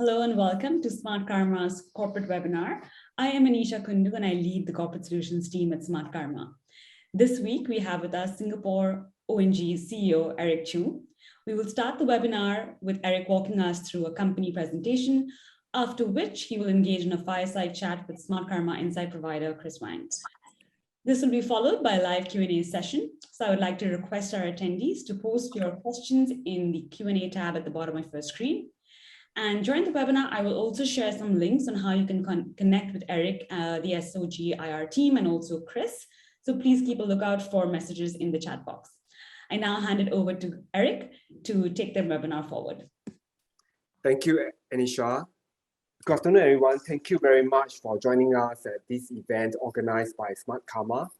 Hello and welcome to Smartkarma's corporate webinar. I am Anisha Kundu and I lead the corporate solutions team at Smartkarma. This week we have with us Singapore ONG CEO Eric Choo. We will start the webinar with Eric walking us through a company presentation, after which he will engage in a fireside chat with Smartkarma Insight Provider Criss Wang. This will be followed by a live Q&A session. So I would like to request our attendees to post your questions in the Q&A tab at the bottom of your screen. And during the webinar, I will also share some links on how you can connect with Eric, the SOG IR team, and also Criss. So please keep a lookout for messages in the chat box. I now hand it over to Eric to take the webinar forward. Thank you, Anisha. Good afternoon, everyone. Thank you very much for joining us at this event organized by Smartkarma.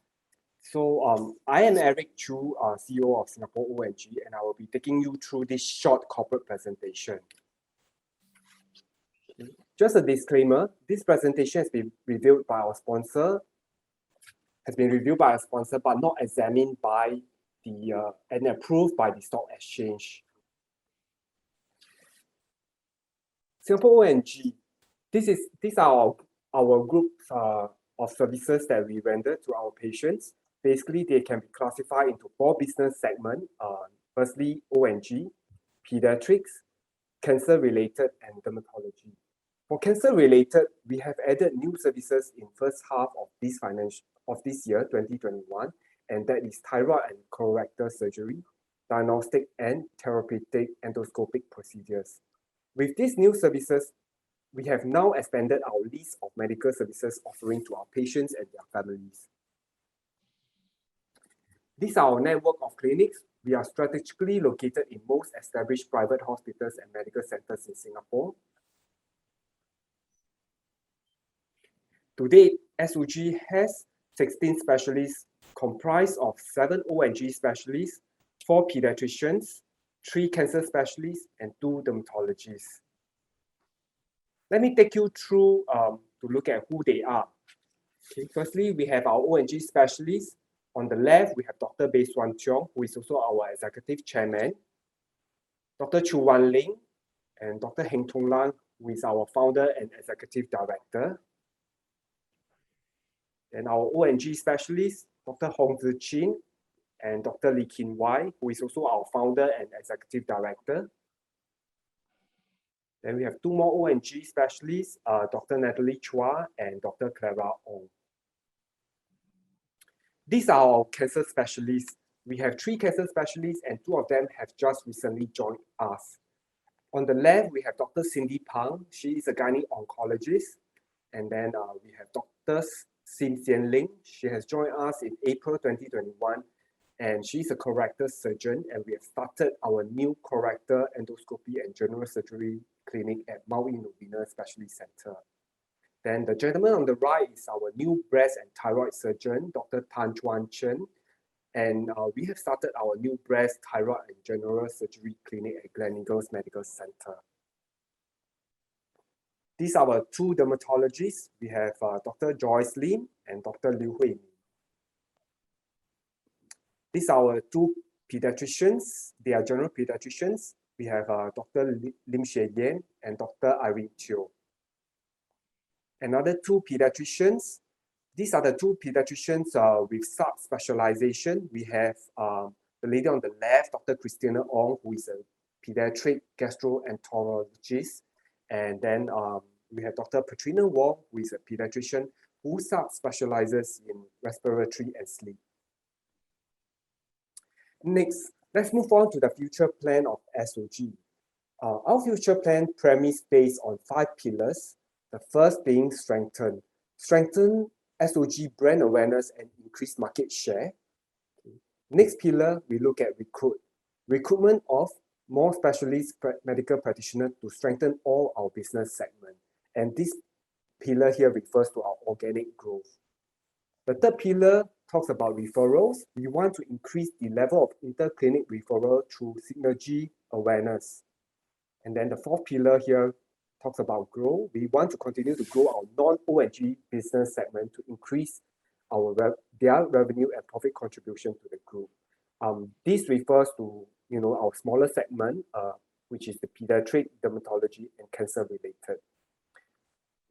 So I am Eric Choo, CEO of Singapore ONG, and I will be taking you through this short corporate presentation. Just a disclaimer, this presentation has been reviewed by our sponsor, but not examined by and approved by the stock exchange. Singapore ONG, these are our groups of services that we render to our patients. Basically, they can be classified into 4 business segments. Firstly, ONG, Paediatrics, cancer-related, and dermatology. For cancer-related, we have added new services in first half of this year, 2021, and that is thyroid and colorectal surgery, diagnostic and therapeutic endoscopic procedures. With these new services, we have now expanded our list of medical services offering to our patients and their families. This is our network of clinics. We are strategically located in most established private hospitals and medical centers in Singapore. Today, SOG has 16 specialists comprised of 7 ONG specialists, 4 pediatricians, 3 cancer specialists, and 2 dermatologists. Let me take you through to look at who they are. Okay, firstly, we have our ONG specialists. On the left, we have Dr. Bae Suan Cheong, who is also our executive chairman, Dr. Chu Wan Ling, and Dr. Heng Tong Lang, who is our founder and executive director. And our ONG specialists, Dr. Hong Zi Chin and Dr. Lee Kin Wai, who is also our founder and executive director. Then we have 2 more ONG specialists, Dr. Natalie Chua and Dr. Clara Ong. These are our cancer specialists. We have 3 cancer specialists and 2 of them have just recently joined us. On the left, we have Dr. Cindy Pang. She is a gynae oncologist. And then we have Dr. Sim Xian Ling. She has joined us in April 2021, and she's a colorectal surgeon, and we have started our new colorectal endoscopy and general surgery clinic at Mount Novena Specialist Center. Then the gentleman on the right is our new breast and thyroid surgeon, Dr. Tan Chuan Chen, and we have started our new breast, thyroid, and general surgery clinic at Gleneagles Medical Center. These are our 2 dermatologists. We have Dr. Joyce Lim and Dr. Liu Hui Min. These are our 2 pediatricians. They are general pediatricians. We have Dr. Lim Xie Yan and Dr. Irene Teo. Another 2 pediatricians. These are the 2 pediatricians with sub-specialization. We have the lady on the left, Dr. Christina Ong, who is a pediatric gastroenterologist. And then we have Dr. Patrina Wong, who is a pediatrician who specializes in respiratory and sleep. Next, let's move on to the future plan of SOG. Our future plan premise based on 5 pillars. The first being strengthen SOG brand awareness and increase market share. Next pillar, we look at recruitment of more specialist medical practitioners to strengthen all our business segments. And this pillar here refers to our organic growth. The third pillar talks about referrals. We want to increase the level of interclinic referral through synergy awareness. And then the fourth pillar here talks about growth. We want to continue to grow our non-ONG business segment to increase their revenue and profit contribution to the group. This refers to our smaller segment, which is the pediatric, dermatology, and cancer related.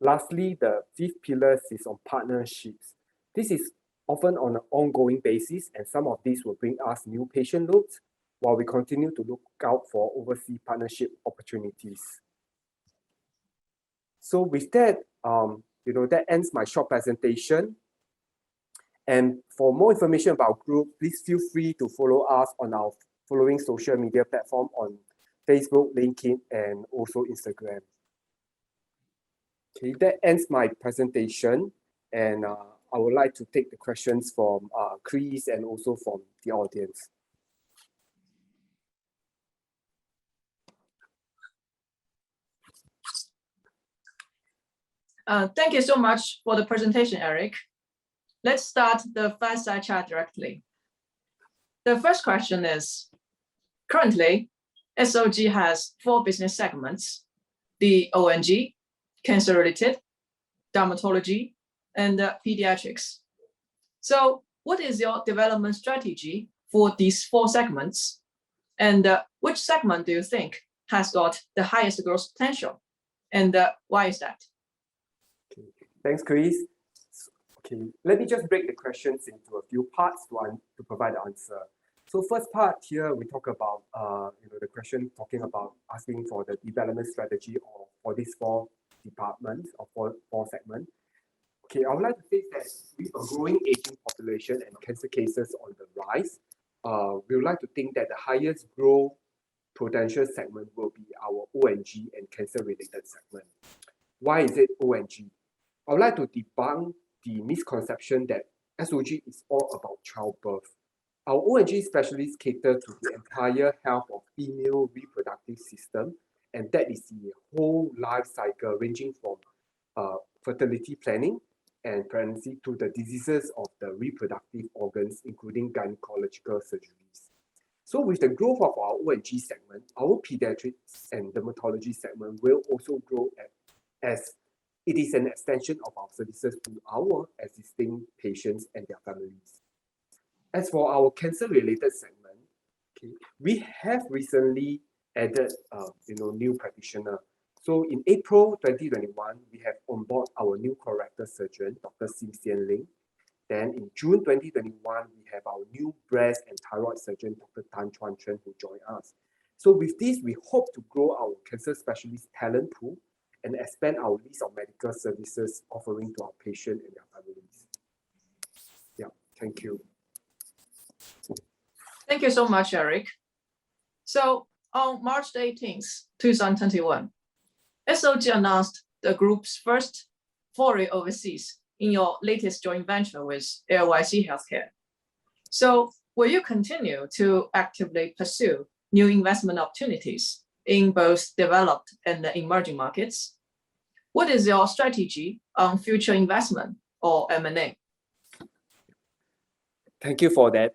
Lastly, the fifth pillar is on partnerships. This is often on an ongoing basis, and some of these will bring us new patient loads while we continue to look out for overseas partnership opportunities. So with that, that ends my short presentation. And for more information about our group, please feel free to follow us on our following social media platform on Facebook, LinkedIn, and also Instagram. Okay, that ends my presentation, and I would like to take the questions from Criss and also from the audience. Thank you so much for the presentation, Eric. Let's start the Fireside Chat directly. The first question is, currently, SOG has 4 business segments: the ONG, cancer-related, dermatology, and pediatrics. So what is your development strategy for these 4 segments? And which segment do you think has got the highest growth potential? And why is that? Okay. Thanks, Criss. Okay, let me just break the questions into a few parts to provide the answer. So first part here, we talk about the question asking for the development strategy for these 4 departments or 4 segments. Okay, I would like to say that with a growing aging population and cancer cases on the rise, we would like to think that the highest growth potential segment will be our ONG and cancer-related segment. Why is it ONG? I would like to debunk the misconception that SOG is all about childbirth. Our ONG specialists cater to the entire health of female reproductive system, and that is the whole life cycle ranging from fertility planning and pregnancy to the diseases of the reproductive organs, including gynecological surgeries. So with the growth of our ONG segment, our pediatrics and dermatology segment will also grow as it is an extension of our services to our existing patients and their families. As for our cancer-related segment, okay, we have recently added new practitioner. So in April 2021, we have on board our new colorectal surgeon, Dr. Xinyao. Then in June 2021, we have our new breast and thyroid surgeon, Dr. Tan Chuan Chen, who joined us. So with this, we hope to grow our cancer specialist talent pool and expand our list of medical services offering to our patients and their families. Yeah, thank you. Thank you so much, Eric. So on March 18th, 2021, SOG announced the group's first foray overseas in your latest joint venture with LYC Healthcare. So will you continue to actively pursue new investment opportunities in both developed and emerging markets? What is your strategy on future investment or M&A? Thank you for that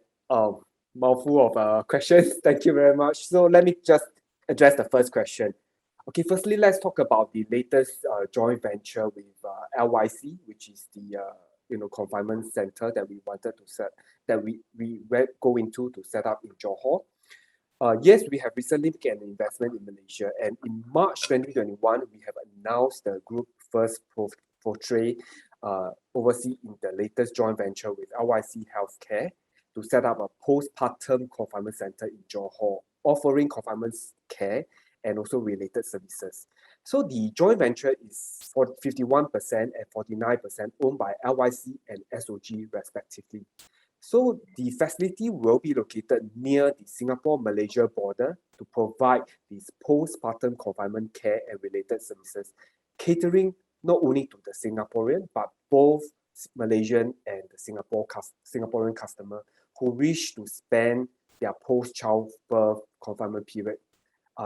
mouthful of questions. Thank you very much. So let me just address the first question. Okay, firstly, let's talk about the latest joint venture with LYC, which is the confinement center that we wanted to set, that we go into to set up in Johor. Yes, we have recently made an investment in Malaysia, and in March 2021, we have announced the group first portray overseas in the latest joint venture with LYC Healthcare to set up a postpartum confinement center in Johor, offering confinement care and also related services. So the joint venture is for 51% and 49% owned by LYC and SOG respectively. So the facility will be located near the Singapore-Malaysia border to provide this postpartum confinement care and related services, catering not only to the Singaporean, but both Malaysian and the Singaporean customer who wish to spend their post-childbirth confinement period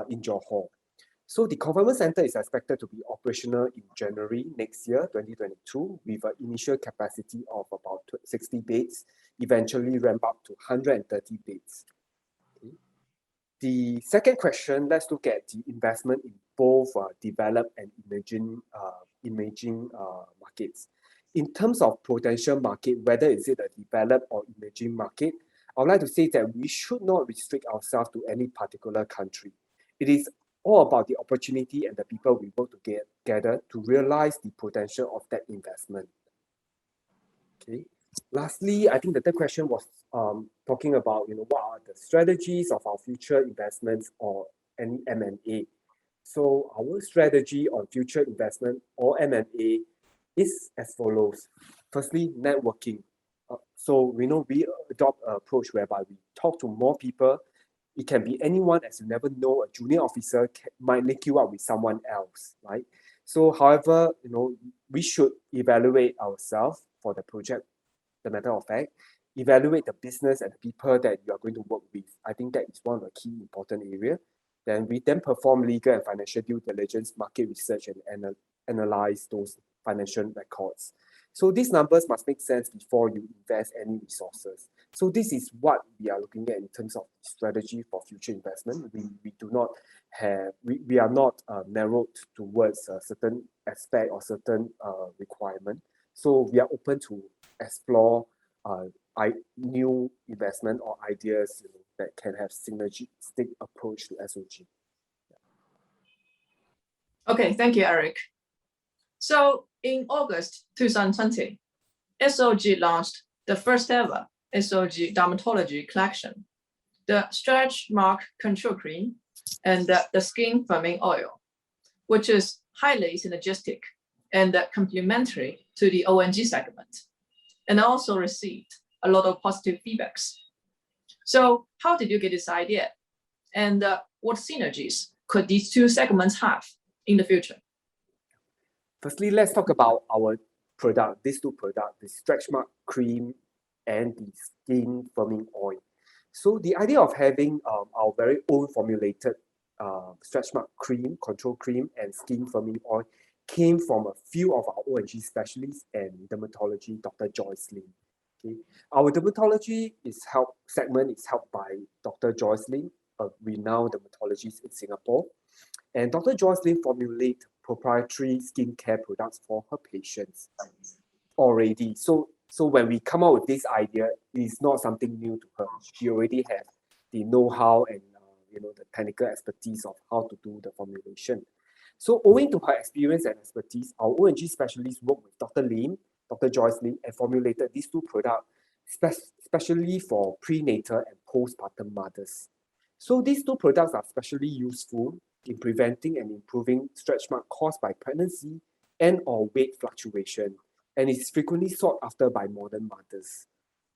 in Johor. So the confinement center is expected to be operational in January next year, 2022, with an initial capacity of about 60 beds, eventually ramp up to 130 beds. Okay. The second question, let's look at the investment in both developed and emerging markets. In terms of potential market, whether is it a developed or emerging market, I would like to say that we should not restrict ourselves to any particular country. It is all about the opportunity and the people we work together to realize the potential of that investment. Okay. Lastly, I think the third question was talking about what are the strategies of our future investments or any M&A. So our strategy on future investment or M&A is as follows. Firstly, networking. So we adopt an approach whereby we talk to more people. It can be anyone, as you never know, a junior officer might link you up with someone else, right? So however, we should evaluate ourselves for the project, the matter of fact, evaluate the business and the people that you are going to work with. I think that is one of the key important areas. Then we perform legal and financial due diligence, market research, and analyze those financial records. So these numbers must make sense before you invest any resources. So this is what we are looking at in terms of strategy for future investment. We do not have, we are not narrowed towards a certain aspect or certain requirement. So we are open to explore new investment or ideas that can have synergistic approach to SOG. Okay, thank you, Eric. So in August 2020, SOG launched the first ever SOG Dermatology collection, the Stretch Mark Control Cream and the Skin Firming Oil, which is highly synergistic and complementary to the ONG segment, and also received a lot of positive feedbacks. So how did you get this idea? And what synergies could these two segments have in the future? Firstly, let's talk about our product, these two products, the Stretch Mark Cream and the Skin Firming Oil. So the idea of having our very own formulated Stretch Mark Cream, Control Cream, and Skin Firming Oil came from a few of our ONG specialists and dermatology, Dr. Joyce Lim. Okay. Our dermatology segment is helped by Dr. Joyce Lim, a renowned dermatologist in Singapore. And Dr. Joyce Lim formulates proprietary skincare products for her patients already. So when we come out with this idea, it is not something new to her. She already has the know-how and the technical expertise of how to do the formulation. So owing to her experience and expertise, our ONG specialists worked with Dr. Lim, Dr. Joyce Lim, and formulated these two products especially for prenatal and postpartum mothers. So these two products are especially useful in preventing and improving stretch mark caused by pregnancy and or weight fluctuation, and is frequently sought after by modern mothers.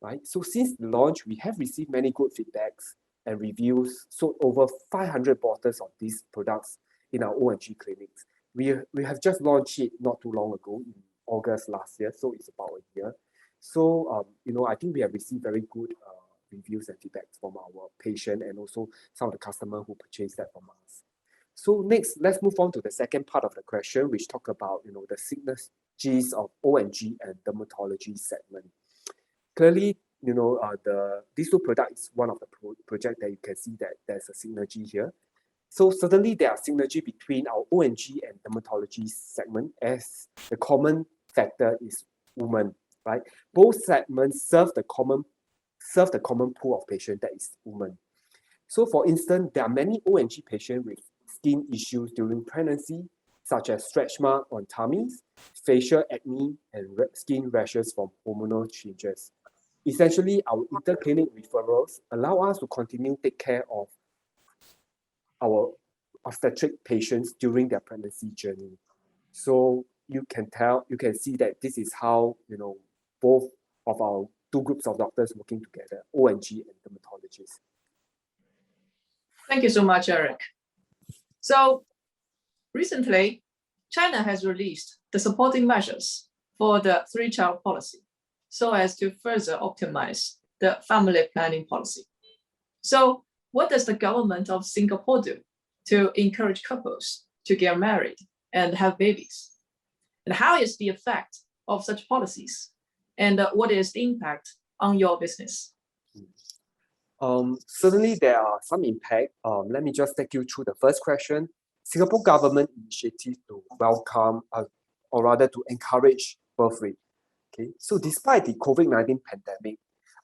Right? So since the launch, we have received many good feedbacks and reviews, sold over 500 bottles of these products in our ONG clinics. We have just launched it not too long ago, in August last year, so it's about a year. So, I think we have received very good reviews and feedbacks from our patient and also some of the customers who purchased that from us. So next, let's move on to the second part of the question, which talk about, the synergies of ONG and dermatology segment. Clearly, these two products is one of the project that you can see that there's a synergy here. So certainly there are synergy between our ONG and dermatology segment, as the common factor is women, right? Both segments serve the common pool of patients, that is women. So for instance, there are many ONG patients with skin issues during pregnancy, such as stretch mark on tummies, facial acne, and skin rashes from hormonal changes. Essentially, our interclinic referrals allow us to continue to take care of our obstetric patients during their pregnancy journey. So you can see that this is how, both of our two groups of doctors working together, ONG and dermatologists. Thank you so much, Eric. So recently, China has released the supporting measures for the three-child policy so as to further optimize the family planning policy. So what does the government of Singapore do to encourage couples to get married and have babies? And how is the effect of such policies? And what is the impact on your business? Certainly there are some impact. Let me just take you through the first question. Singapore government initiative to welcome, or rather to encourage birth rate. Okay, so despite the COVID-19 pandemic,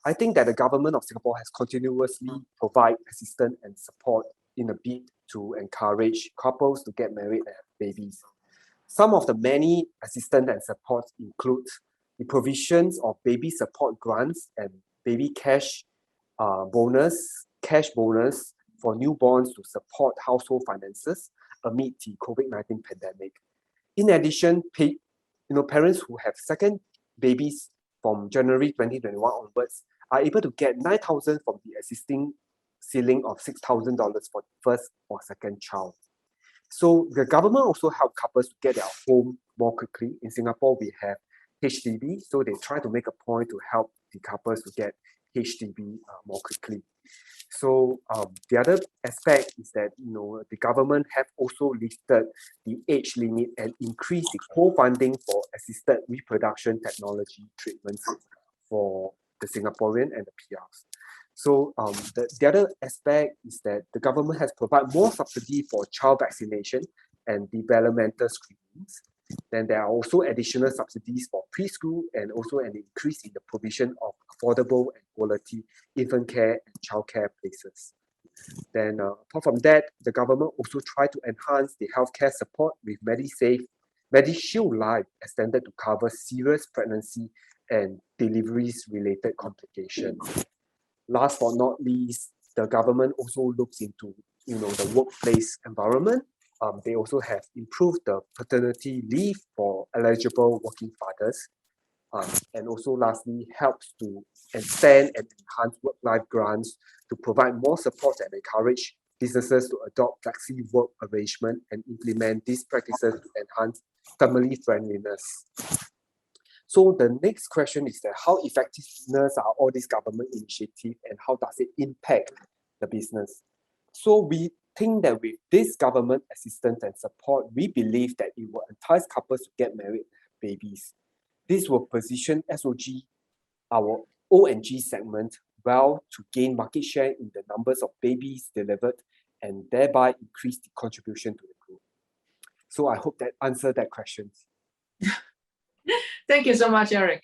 I think that the government of Singapore has continuously provided assistance and support in a bid to encourage couples to get married and have babies. Some of the many assistance and supports include the provisions of baby support grants and baby cash bonus for newborns to support household finances amid the COVID-19 pandemic. In addition, parents who have second babies from January 2021 onwards are able to get $9,000 from the existing ceiling of $6,000 for the first or second child. So the government also help couples to get their home more quickly. In Singapore, we have HDB, so they try to make a point to help the couples to get HDB more quickly. So the other aspect is that the government have also lifted the age limit and increased the co-funding for assisted reproduction technology treatments for the Singaporean and the PRs. So the other aspect is that the government has provided more subsidy for child vaccination and developmental screenings. Then there are also additional subsidies for preschool and also an increase in the provision of affordable and quality infant care and childcare places. Then apart from that, the government also tried to enhance the healthcare support with MediShield Life extended to cover serious pregnancy and deliveries related complications. Last but not least, the government also looks into the workplace environment. They also have improved the paternity leave for eligible working fathers, and also lastly helps to extend and enhance work-life grants to provide more support and encourage businesses to adopt flexi work arrangement and implement these practices to enhance family friendliness. So the next question is that how effectiveness are all these government initiatives and how does it impact the business? So we think that with this government assistance and support, we believe that it will entice couples to get married and have babies. This will position SOG, our O&G segment, well to gain market share in the numbers of babies delivered and thereby increase the contribution to the group. So I hope that answered that question. Thank you so much, Eric.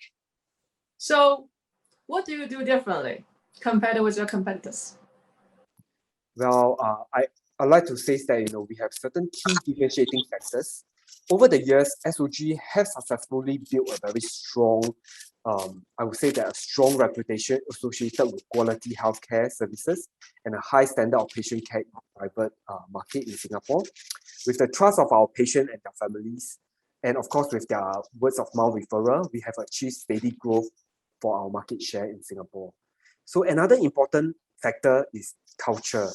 So what do you do differently compared with your competitors? Well, I'd like to say that we have certain key differentiating factors. Over the years, SOG has successfully built a very strong, I would say that a strong reputation associated with quality healthcare services and a high standard of patient care in the private market in Singapore. With the trust of our patients and their families, and of course with their words of mouth referral, we have achieved steady growth for our market share in Singapore. So another important factor is culture.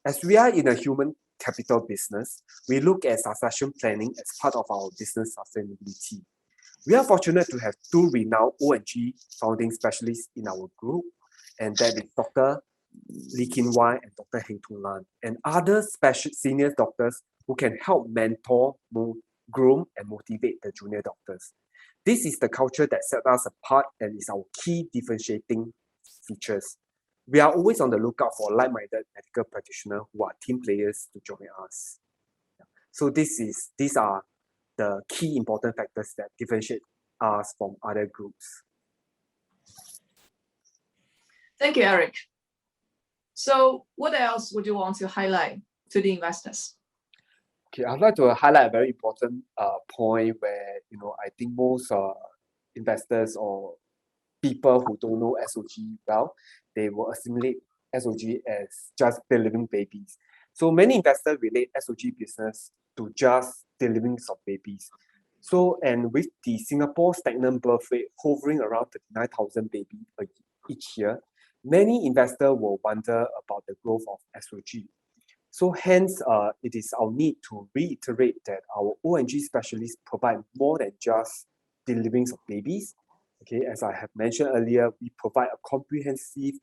As we are in a human capital business, we look at succession planning as part of our business sustainability. We are fortunate to have two renowned O&G founding specialists in our group, and that is Dr. Lee Kin Wai and Dr. Heng Tung Lan, and other senior doctors who can help mentor, groom, and motivate the junior doctors. This is the culture that sets us apart and is our key differentiating features. We are always on the lookout for like-minded medical practitioners who are team players to join us. So these are the key important factors that differentiate us from other groups. Thank you, Eric. So what else would you want to highlight to the investors? Okay, I'd like to highlight a very important point where I think most investors or people who don't know SOG well, they will assimilate SOG as just delivering babies. So many investors relate SOG business to just delivering of babies. So, and with the Singapore stagnant birth rate hovering around 39,000 babies each year, many investors will wonder about the growth of SOG. So hence, it is our need to reiterate that our O&G specialists provide more than just delivering of babies. Okay, as I have mentioned earlier, we provide a comprehensive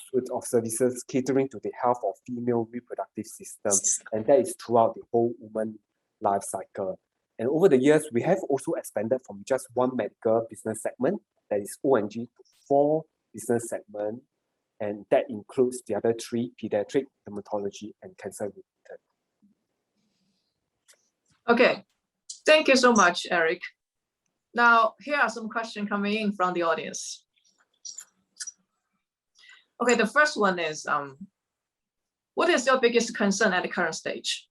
suite of services catering to the health of female reproductive system, and that is throughout the whole woman life cycle. And over the years, we have also expanded from just one medical business segment, that is O&G, to 4 business segments, and that includes the other 3, Paediatrics, Dermatology, and cancer related. Okay, thank you so much, Eric. Now, here are some questions coming in from the audience. Okay, the first one is, What is your biggest concern at the current stage?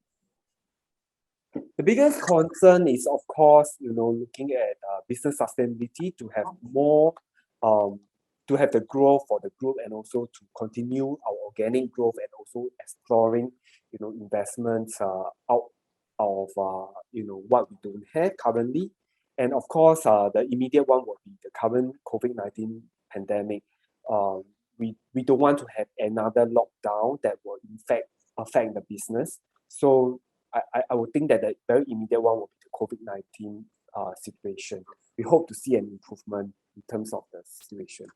The biggest concern is, of course, looking at business sustainability to have more, to have the growth for the group, and also to continue our organic growth, and also exploring, investments out of what we don't have currently. And of course, the immediate one will be the current COVID-19 pandemic. We don't want to have another lockdown that will in fact affect the business. So I would think that the very immediate one will be the COVID-19 situation. We hope to see an improvement in terms of the situation.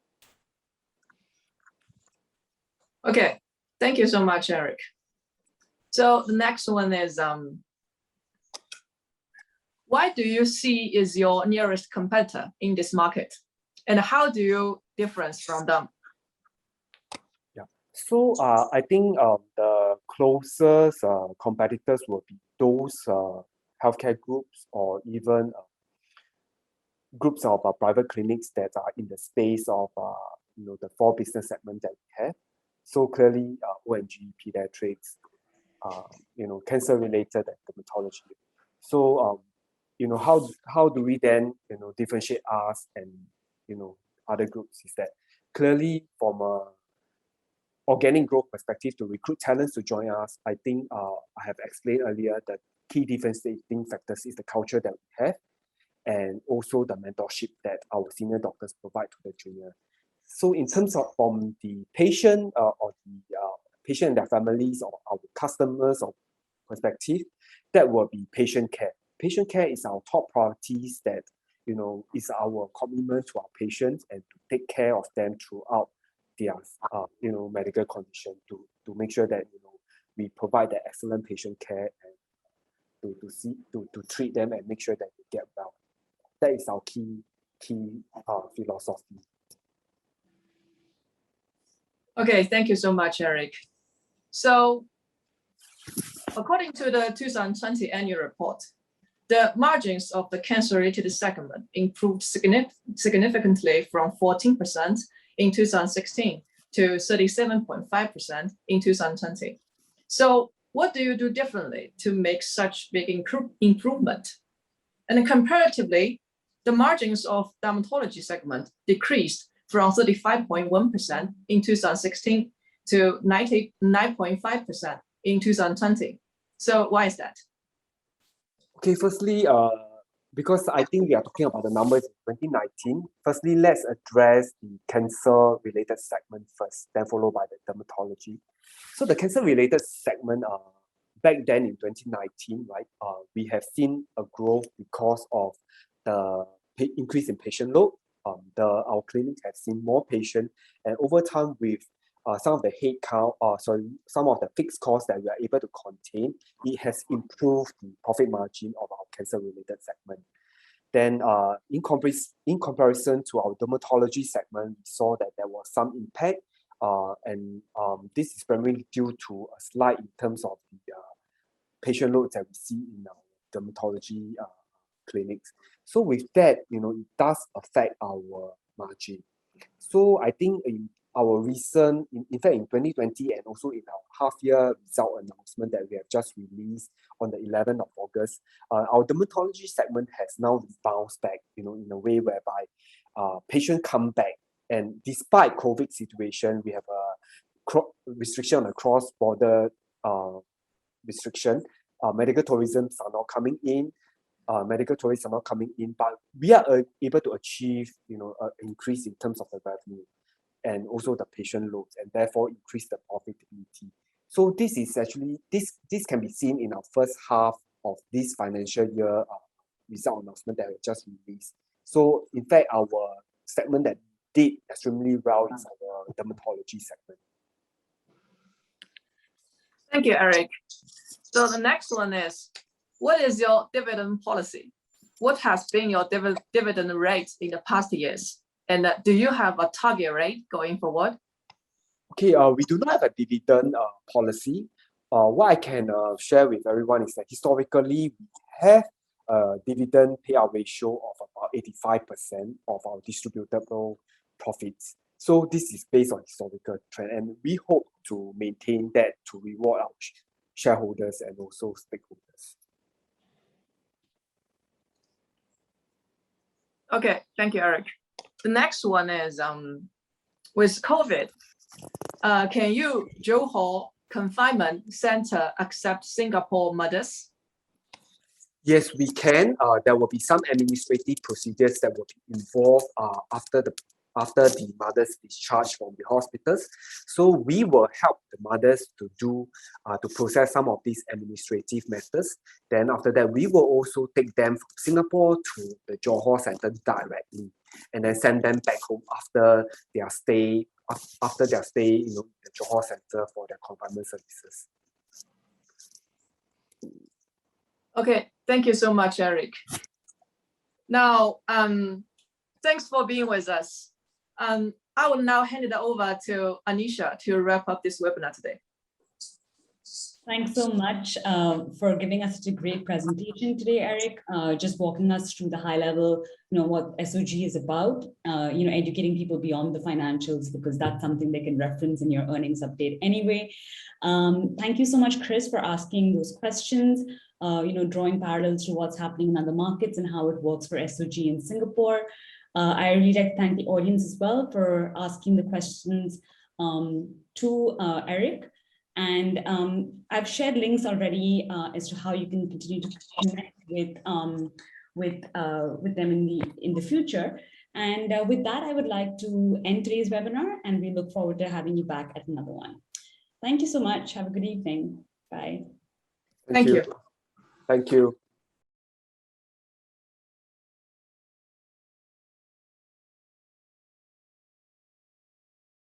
Okay, thank you so much, Eric. So the next one is, why do you see is your nearest competitor in this market? And how do you difference from them? Yeah, so I think the closest competitors will be those healthcare groups, or even groups of private clinics that are in the space of the 4 business segments that we have. So clearly, ONG, Paediatrics, cancer-related and dermatology. So how do we then differentiate us and other groups? Is that clearly from a organic growth perspective, to recruit talents to join us, I think I have explained earlier that key differentiating factors is the culture that we have, and also the mentorship that our senior doctors provide to the junior. So in terms of from the patient or the patient and their families, or our customers or perspective, that will be patient care. Patient care is our top priorities, that is our commitment to our patients, and to take care of them throughout their medical condition, to make sure that we provide the excellent patient care, and to treat them and make sure that they get well. That is our key philosophy. Okay, thank you so much, Eric. So according to the 2020 annual report, the margins of the cancer-related segment improved significantly from 14% in 2016 to 37.5% in 2020. So what do you do differently to make such big improvement? And comparatively, the margins of dermatology segment decreased from 35.1% in 2016 to 99.5% in 2020. So why is that? Okay, firstly, because I think we are talking about the numbers in 2019. Firstly, let's address the cancer-related segment first, then followed by the dermatology. So the cancer-related segment, back then in 2019, right, we have seen a growth because of the increase in patient load. Our clinics have seen more patients, and over time, with some of the some of the fixed costs that we are able to contain, it has improved the profit margin of our cancer-related segment. Then, in comparison to our dermatology segment, we saw that there was some impact, and this is primarily due to a slide in terms of the patient loads that we see in our dermatology clinics. So with that, it does affect our margin. So I think in our recent, in fact in 2020, and also in our half-year result announcement that we have just released on the 11th of August, our dermatology segment has now bounced back, in a way whereby patients come back. And despite COVID situation, we have a restriction on the cross-border restriction. Medical tourism are not coming in. Medical tourists are not coming in, but we are able to achieve, an increase in terms of the revenue, and also the patient loads, and therefore increase the profitability. So this is actually, this can be seen in our first half of this financial year result announcement that we just released. So in fact, our segment that did extremely well is our dermatology segment. Thank you, Eric. So the next one is, what is your dividend policy? What has been your dividend rate in the past years? And do you have a target rate going forward? Okay, we do not have a dividend policy. What I can share with everyone is that historically we have a dividend payout ratio of about 85% of our distributable profits. So this is based on historical trend, and we hope to maintain that to reward our shareholders and also stakeholders. Okay, thank you, Eric. The next one is with COVID, can you, Johor Confinement Center, accept Singapore mothers? Yes, we can. There will be some administrative procedures that will be involved after the mother's discharge from the hospitals. So we will help the mothers to process some of these administrative matters. Then after that, we will also take them from Singapore to the Johor Center directly, and then send them back home after their stay. After their stay, in the Johor Center for their confinement services. Okay, thank you so much, Eric. Now, thanks for being with us. I will now hand it over to Anisha to wrap up this webinar today. Thanks so much for giving us such a great presentation today, Eric. Just walking us through the high level, what SOG is about, educating people beyond the financials, because that's something they can reference in your earnings update anyway. Thank you so much, Criss, for asking those questions, drawing parallels to what's happening in other markets and how it works for SOG in Singapore. I really like to thank the audience as well for asking the questions to Eric. And I've shared links already as to how you can continue to connect with them in the future. And with that, I would like to end today's webinar, and we look forward to having you back at another one. Thank you so much. Have a good evening. Bye. Thank you. Thank you.